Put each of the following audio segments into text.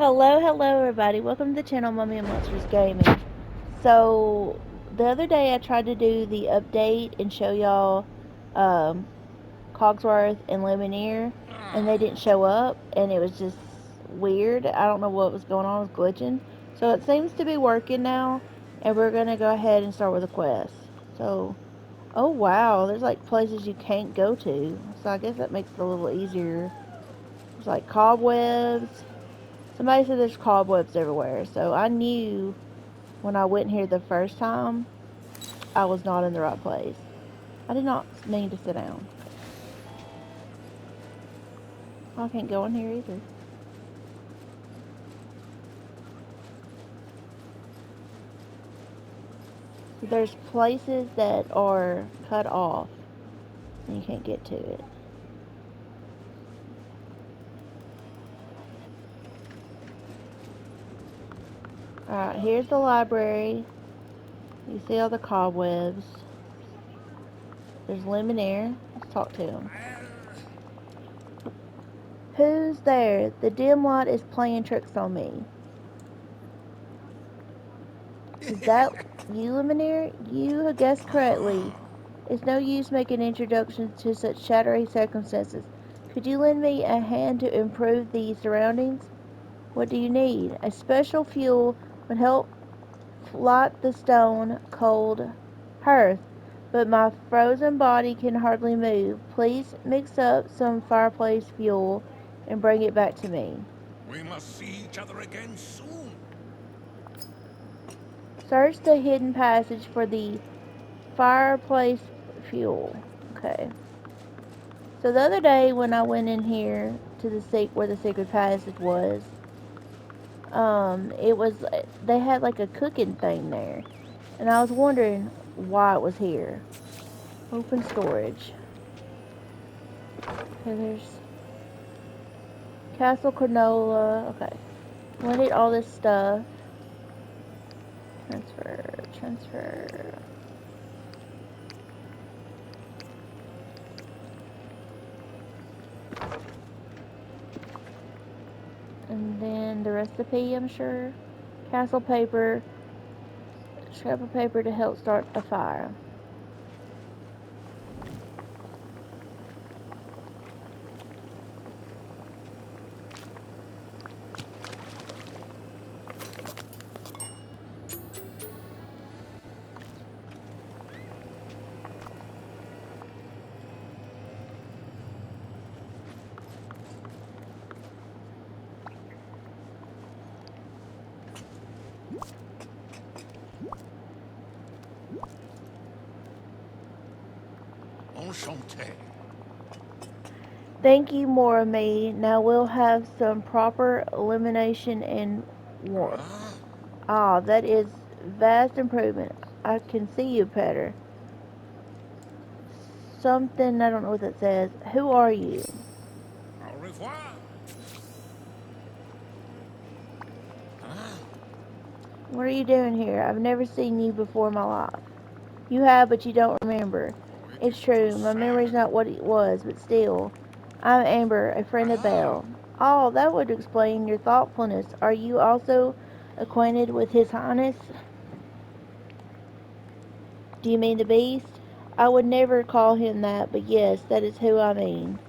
Hello everybody. Welcome to the channel Mummy and Monsters Gaming. So, the other day I tried to do the update and show y'all um, Cogsworth and Luminere, and they didn't show up, and it was just weird. I don't know what was going on, it was glitching. So it seems to be working now, and we're going to go ahead and start with a quest. So, oh wow, there's like places you can't go to. So I guess that makes it a little easier. There's like cobwebs. Somebody said there's cobwebs everywhere, so I knew when I went here the first time I was not in the right place. I did not mean to sit down. I can't go in here either. So there's places that are cut off and you can't get to it. Alright, here's the library. You see all the cobwebs. There's Luminaire. Let's talk to him. Who's there? The dim light is playing tricks on me. Is that you, Luminaire? You have guessed correctly. It's no use making introductions to such shadowy circumstances. Could you lend me a hand to improve the surroundings? What do you need? A special fuel would help light the stone cold hearth, but my frozen body can hardly move. Please mix up some fireplace fuel and bring it back to me. We must see each other again soon. Search the hidden passage for the fireplace fuel. Okay. So the other day when I went in here to the where the secret passage was, it was they had like a cooking thing there, and I was wondering why it was here. Open storage. Okay, there's Castle Canola. Okay, I need all this stuff. Transfer. And then the recipe, I'm sure. Castle paper, scrap of paper to help start a fire. Enchanté. Thank you, more of me. Now we'll have some proper illumination and warmth. Ah, that is vast improvement. I can see you better. Something, I don't know what that says. Who are you? Au revoir. What are you doing here? I've never seen you before in my life. You have, but you don't remember. Oh, it It's is too true, my memory's sad. not what it was, but still. I'm Amber, a friend of Belle. Oh, that would explain your thoughtfulness. Are you also acquainted with His Highness? Do you mean the Beast? I would never call him that, but yes, that is who I mean.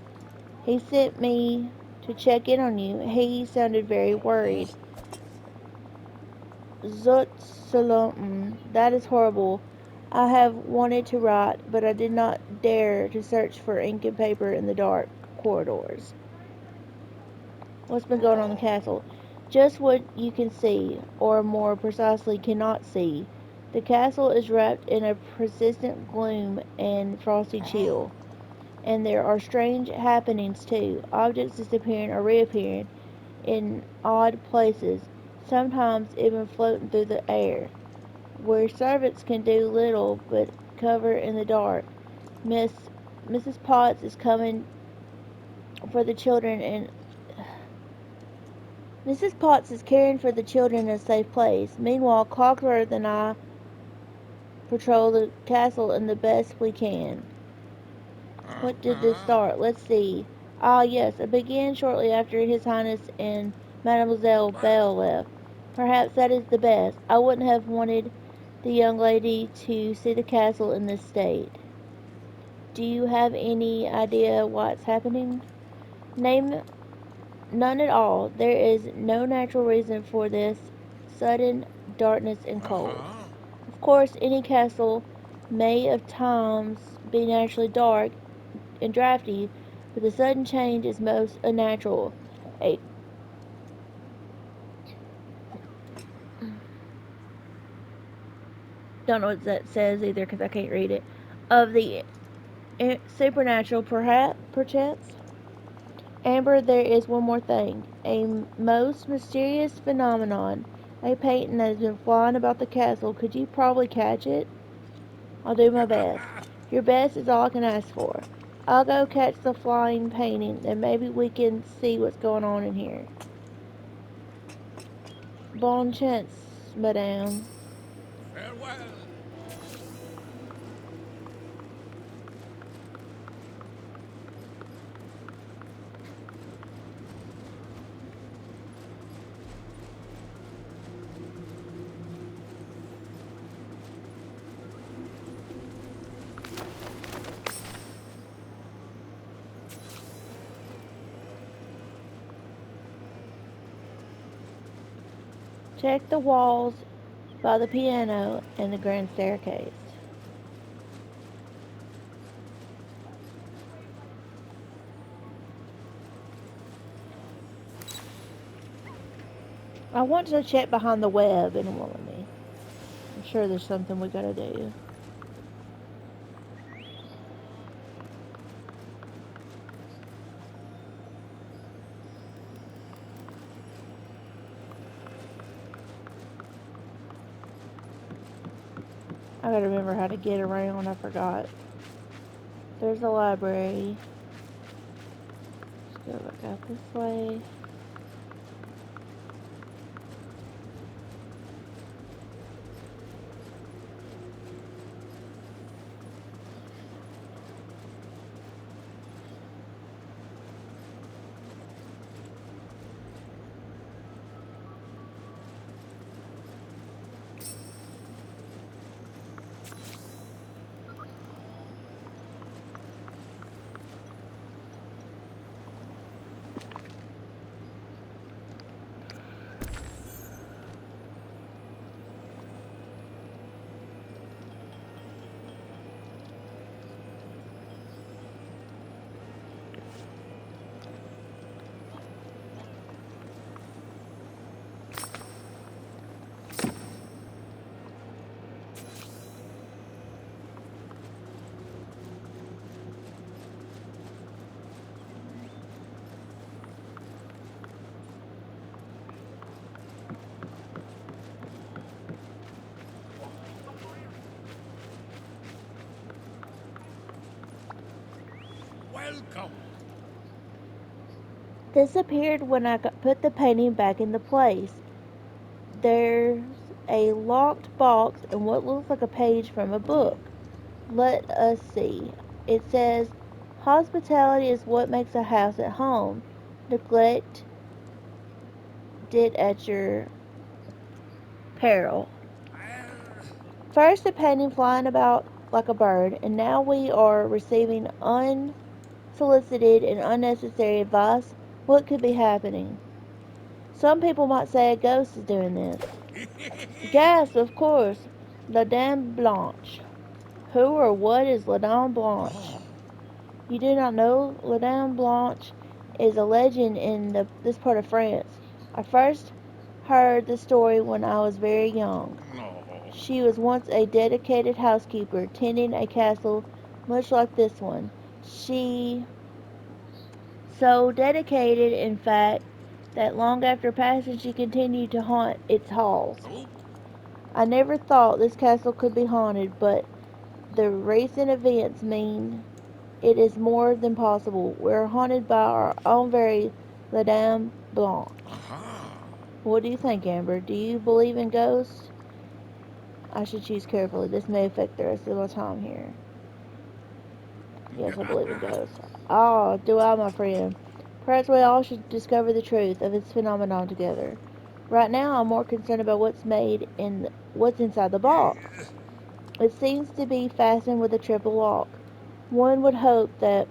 He sent me to check in on you. He sounded very worried. Zot that is horrible. I have wanted to write, but I did not dare to search for ink and paper in the dark corridors. What's been going on in the castle? Just what you can see, or more precisely, cannot see. The castle is wrapped in a persistent gloom and frosty chill. And there are strange happenings too. Objects disappearing or reappearing in odd places, sometimes even floating through the air, where servants can do little but cover in the dark. Miss Mrs. Potts is coming for the children and Mrs. Potts is caring for the children in a safe place. Meanwhile, Cogsworth and I patrol the castle in the best we can. What did this start? Let's see. Ah, yes, it began shortly after His Highness and Mademoiselle Well, Belle left. Perhaps that is the best. I wouldn't have wanted the young lady to see the castle in this state. Do you have any idea what's happening? Name none at all. There is no natural reason for this sudden darkness and cold. uh-huh. Of course, any castle may of times be naturally dark and drafty, but the sudden change is most unnatural. A don't know what that says either because I can't read it. Of the supernatural, perchance. Amber, there is one more thing. A most mysterious phenomenon. A painting that has been flying about the castle. Could you probably catch it? I'll do my best. Your best is all I can ask for. I'll go catch the flying painting, and maybe we can see what's going on in here. Bon chance, madame. Farewell. Check the walls by the piano and the grand staircase. I want to check behind the web in a moment. I'm sure there's something we gotta do. I gotta remember how to get around. I forgot. There's the library. Let's go back out this way. Welcome. This appeared when I put the painting back into place. There's a locked box and what looks like a page from a book. Let us see. It says, hospitality is what makes a house at home. Neglect it at your peril. Well, First, a painting flying about like a bird, and now we are receiving unsolicited and unnecessary advice. What could be happening? Some people might say a ghost is doing this. Gas, of course. La Dame Blanche. Who or what is La Dame Blanche? oh, You do not know? La Dame Blanche is a legend in this part of France. I first heard the story when I was very young. no. She was once a dedicated housekeeper, tending a castle much like this one. She so dedicated, in fact, that long after passing she continued to haunt its halls. Oh, I never thought this castle could be haunted, but the recent events mean it is more than possible. We're haunted by our own very Madame Blanche. aha. What do you think, Amber? Do you believe in ghosts? I should choose carefully. This may affect the rest of my time here. Yes, I believe in ghosts. Oh, do I, my friend? Perhaps we all should discover the truth of its phenomenon together. Right now, I'm more concerned about what's inside the box. Yes. It seems to be fastened with a triple lock. One would hope that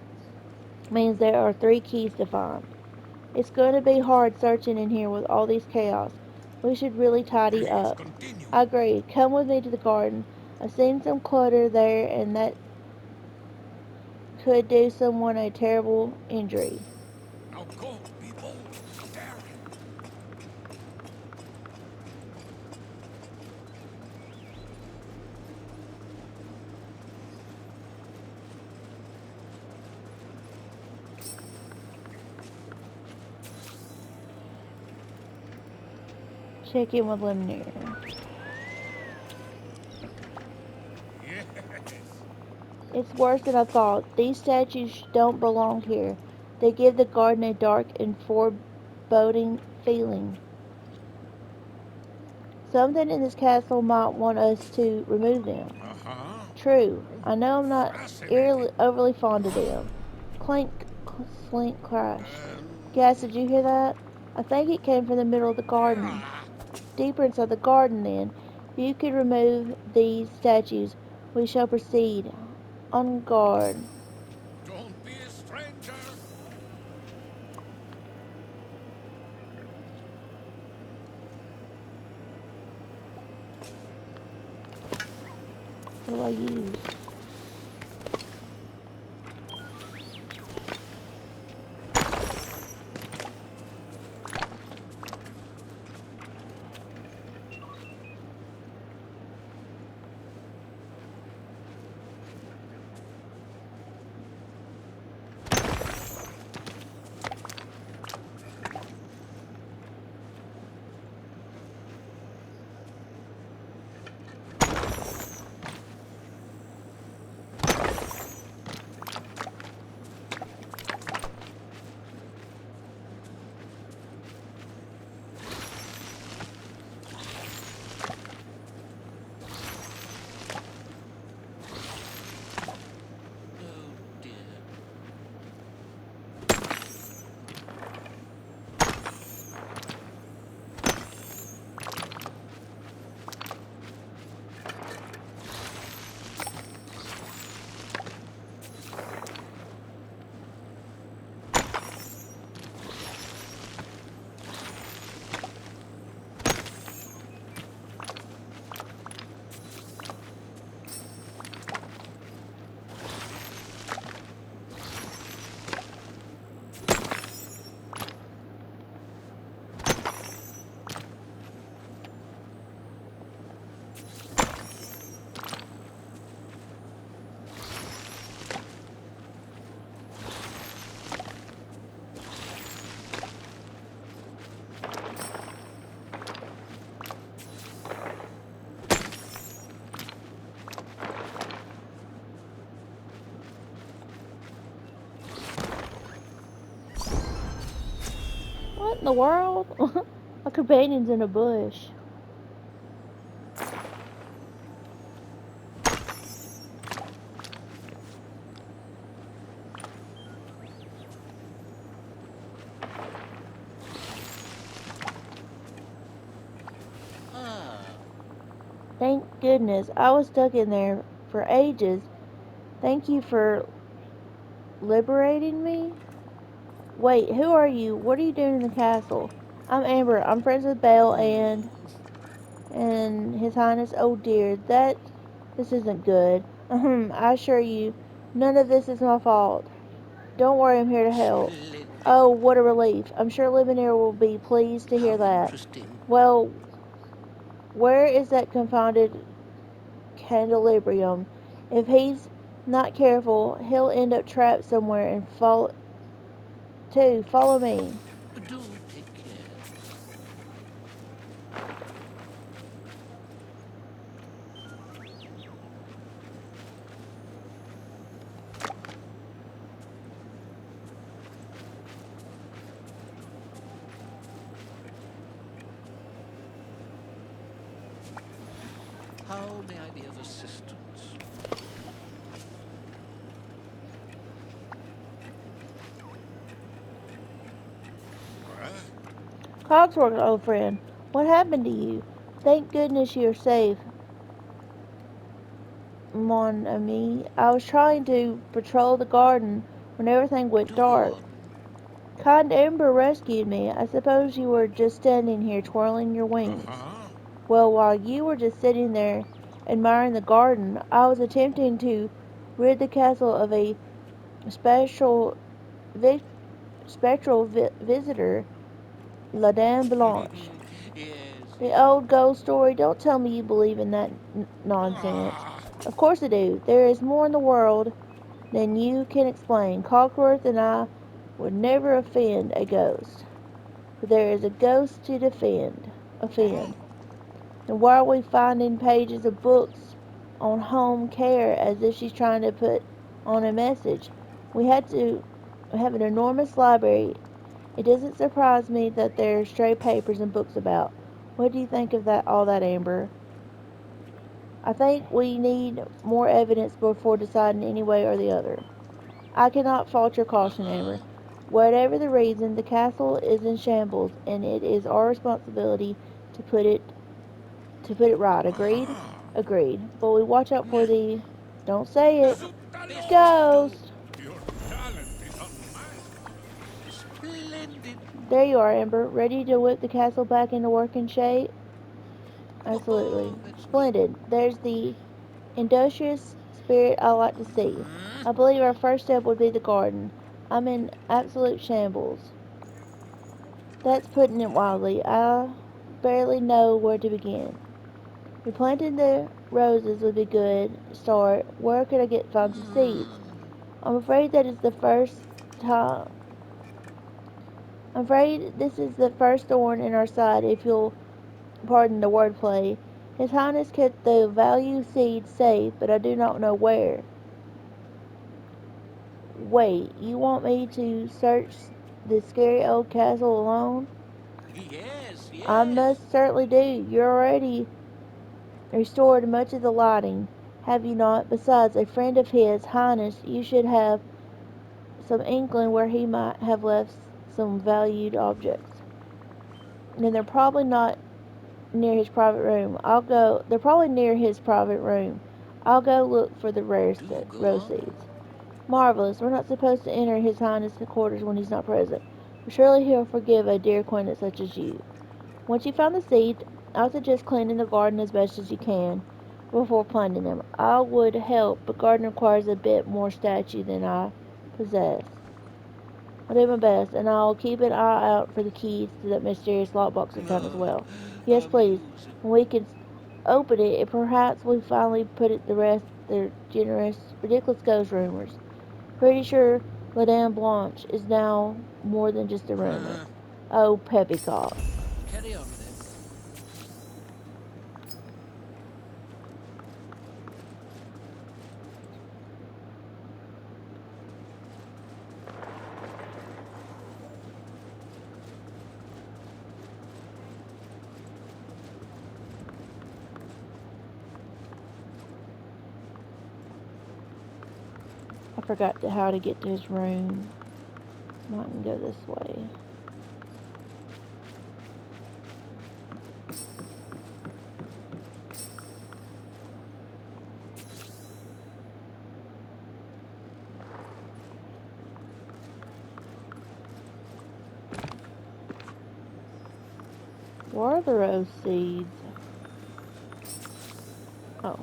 means there are three keys to find. It's going to be hard searching in here with all these chaos. We should really tidy Please up. continue. I agree. Come with me to the garden. I've seen some clutter there, and that could do someone a terrible injury. Now go, be bold, daring. Check in with Luminere. Yes. It's worse than I thought. These statues don't belong here. They give the garden a dark and foreboding feeling. Something in this castle might want us to remove them. Uh-huh. True. Oh, I know I'm not fascinating. overly fond of them. Clink, slink, crash. Um, Gas, did you hear that? I think it came from the middle of the garden. yeah. Deeper inside the garden, then. If you could remove these statues, we shall proceed. On guard. Don't be a stranger. What do I use? Oh dear. What in the world? My companion's in a bush. Ah. Thank goodness. I was stuck in there for ages. Thank you for liberating me. Wait, who are you? What are you doing in the castle? I'm Amber. I'm friends with Belle Hmm. and His Highness. Oh dear, this isn't good. I assure you, none of this is my fault. Don't worry, I'm here to help. Splendid. Oh, what a relief. I'm sure Luminaire will be pleased to hear How that. interesting. Well, where is that confounded Candelibrium? If he's not careful, he'll end up trapped somewhere and follow me. Do take care. How may I be of assistance? Cogsworth, old friend, what happened to you? Thank goodness you're safe, mon ami. I was trying to patrol the garden when everything went Do go dark. on. Kind Ember rescued me. I suppose you were just standing here twirling your wings. Uh-huh. Well, while you were just sitting there admiring the garden, I was attempting to rid the castle of a special vi- spectral visitor, La Dame Blanche. Yes, The yes. old ghost story, don't tell me you believe in that nonsense. Ah. Of course I do. There is more in the world than you can explain. Cogsworth and I would never offend a ghost. But there is a ghost to offend. And why are we finding pages of books on home care as if she's trying to put on a message? We had to have an enormous library. It doesn't surprise me that there are stray papers and books about. What do you think of that, all that, Amber? I think we need more evidence before deciding any way or the other. I cannot fault your caution, Amber. Uh-huh. Whatever the reason, the castle is in shambles, and it is our responsibility to put it right. Agreed? Ah. Agreed. But we watch out for the don't say it Superlissimo. ghost. Your talent is unmatched. Splendid. There you are, Amber, ready to whip the castle back into working shape? Absolutely. Oh, that's good. Splendid. There's the industrious spirit I like to see. Uh-huh. I believe our first step would be the garden. I'm in absolute shambles. That's putting it wildly. I barely know where to begin. Replanting the roses would be a good start. Where could I find some seeds? I'm afraid that is the first time. I'm afraid this is the first thorn in our side, if you'll pardon the wordplay. His Highness kept the value seeds safe, but I do not know where. Wait, you want me to search this scary old castle alone? Yes, I yes. most certainly do. You already restored much of the lighting, have you not? Besides, a friend of his Highness, you should have some inkling where he might have left some valued objects. And they're probably not near his private room. They're probably near his private room. I'll go look for the Do go rose on. seeds. Marvelous. We're not supposed to enter his highness' quarters when he's not present. But surely he'll forgive a dear acquaintance such as you. Once you found the seeds, I would suggest cleaning the garden as best as you can before planting them. I would help, but garden requires a bit more statue than I possess. I'll do my best, and I'll keep an eye out for the keys to that mysterious lockbox I found as Oh, well. Yes, please. amusing. When we can open it, perhaps we finally put it the rest their generous, ridiculous ghost rumors. Pretty sure Madame Blanche is now more than just a rumor. Uh, Oh, Peppycock. Carry on then. I forgot how to get to his room. I can go this way. Where are the rose seeds? Oh.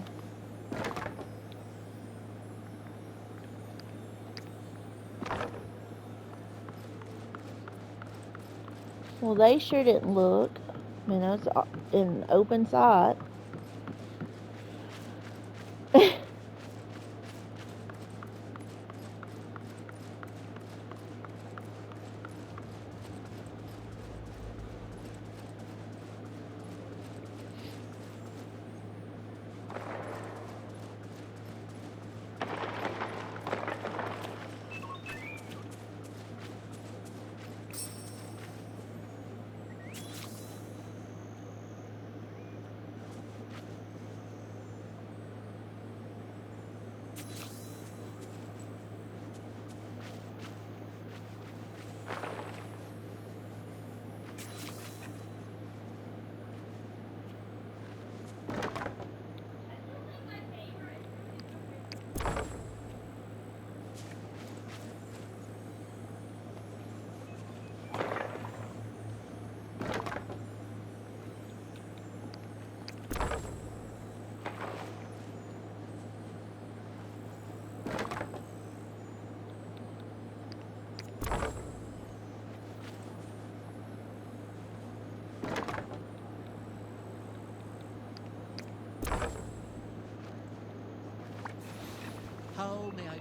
Well, they sure didn't look. I mean, it was in open sight.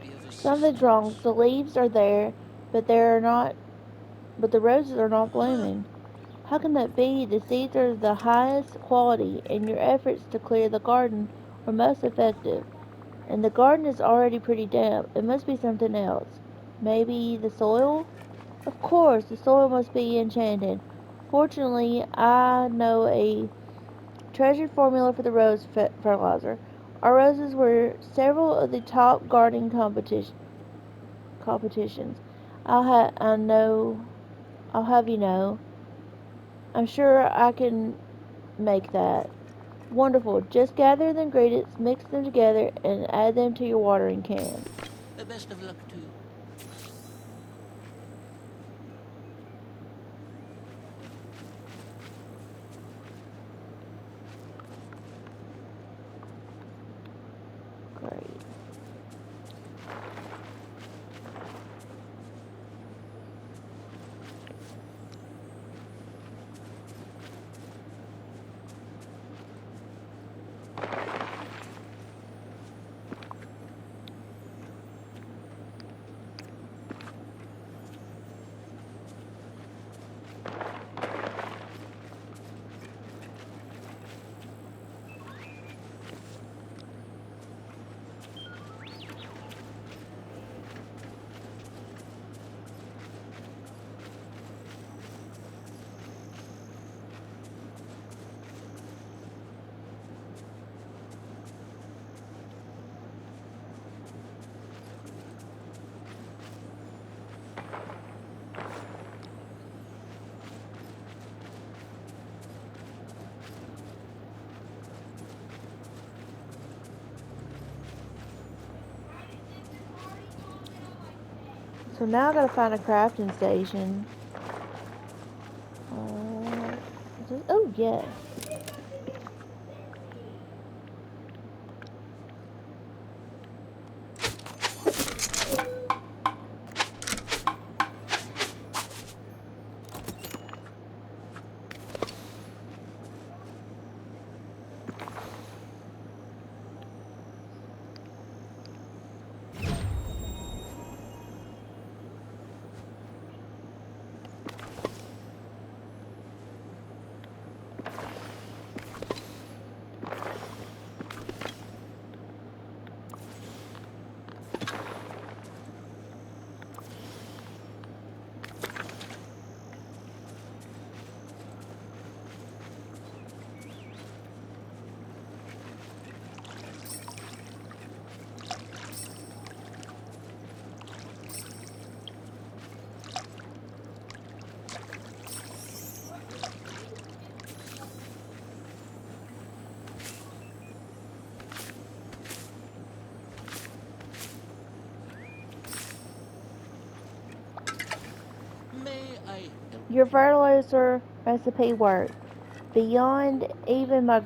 maybe of Something's wrong. assistance. The leaves are there, but they're not. But the roses are not Huh? blooming. How can that be? The seeds are the highest quality, and your efforts to clear the garden were most effective. And the garden is already pretty damp. It must be something else. Maybe the soil? Of course, the soil must be enchanted. Fortunately, I know a treasured formula for the rose fertilizer. Our roses were several of the top gardening competitions. I know. I'll have you know. I'm sure I can make that. Wonderful. Just gather the ingredients, mix them together, and add them to your watering can. Best of luck to you. Great. So now I gotta find a crafting station. Oh, yes. May I help Your you? fertilizer recipe worked. Beyond even my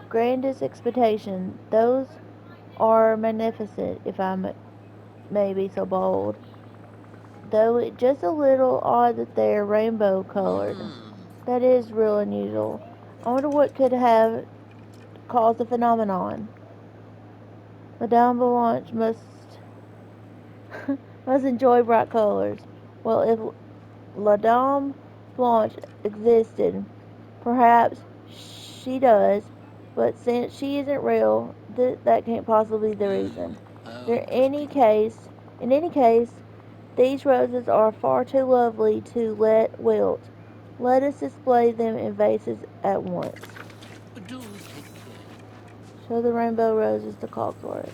grandest expectation, those are magnificent, if may be so bold. Though it's just a little odd that they're rainbow colored. Hmm. That is real unusual. I wonder what could have caused the phenomenon. Madame Blanche must enjoy bright colors. Well, if La Dame Blanche existed, perhaps she does, but since she isn't real, that can't possibly be the reason. How There, interesting. in any case, these roses are far too lovely to let wilt. Let us display them in vases at once. Do take care. Show the rainbow roses to Cogsworth.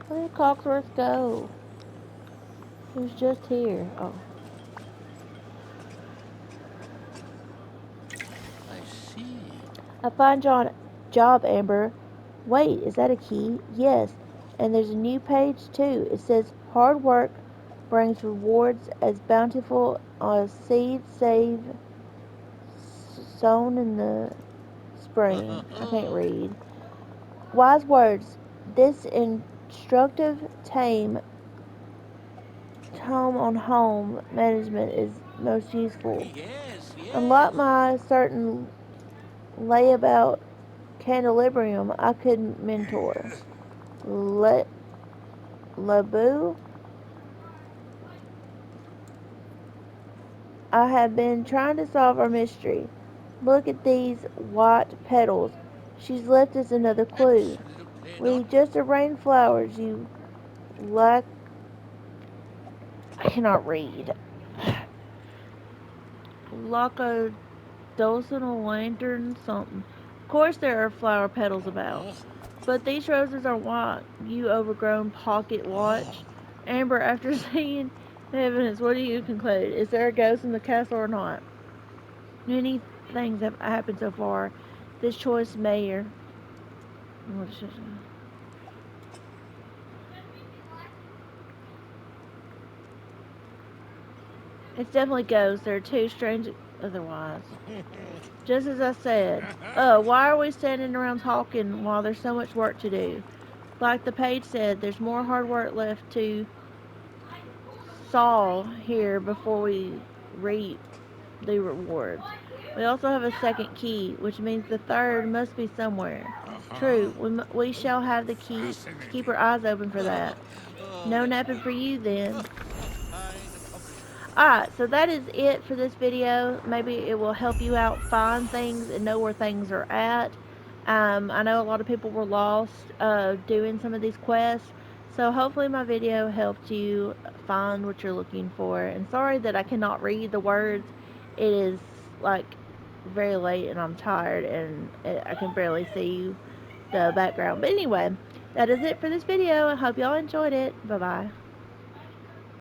Where did Cogsworth go? He was just here. Oh. I see. I find job, Amber. Wait, is that a key? Yes. And there's a new page too. It says hard work brings rewards as bountiful as seeds sown in the spring. I can't read. Wise words. This instructive tome on home management is most useful. Yes, Unlike yes. my certain layabout Candelibrium, I could mentor. Le, Laboo, I have been trying to solve our mystery. Look at these white petals. She's left us another clue. Absolutely We not. just arranged flowers. You lack. I cannot read. Lacodulcinal lantern something. Of course there are flower petals about. Oh, But these roses are white, you overgrown pocket watch. oh. Amber, after seeing the evidence, what do you conclude? Is there a ghost in the castle or not? Many things have happened so far. This choice mayor. It's definitely ghosts. They're too strange otherwise. Just as I said. Why are we standing around talking while there's so much work to do? Like the page said, there's more hard work left to solve here before we reap the rewards. We also have a second key, which means the third must be somewhere. Uh-huh. True, we shall have the key to keep our Fascinating. eyes open for that. Oh, No yes, napping for ma'am. you then. A fine accomplishment. Alright, so that is it for this video. Maybe it will help you out find things and know where things are at. I know a lot of people were lost doing some of these quests, so hopefully my video helped you find what you're looking for. And sorry that I cannot read the words. It is like very late and I'm tired and I can barely see the background. But anyway, that is it for this video. I hope y'all enjoyed it. Bye bye.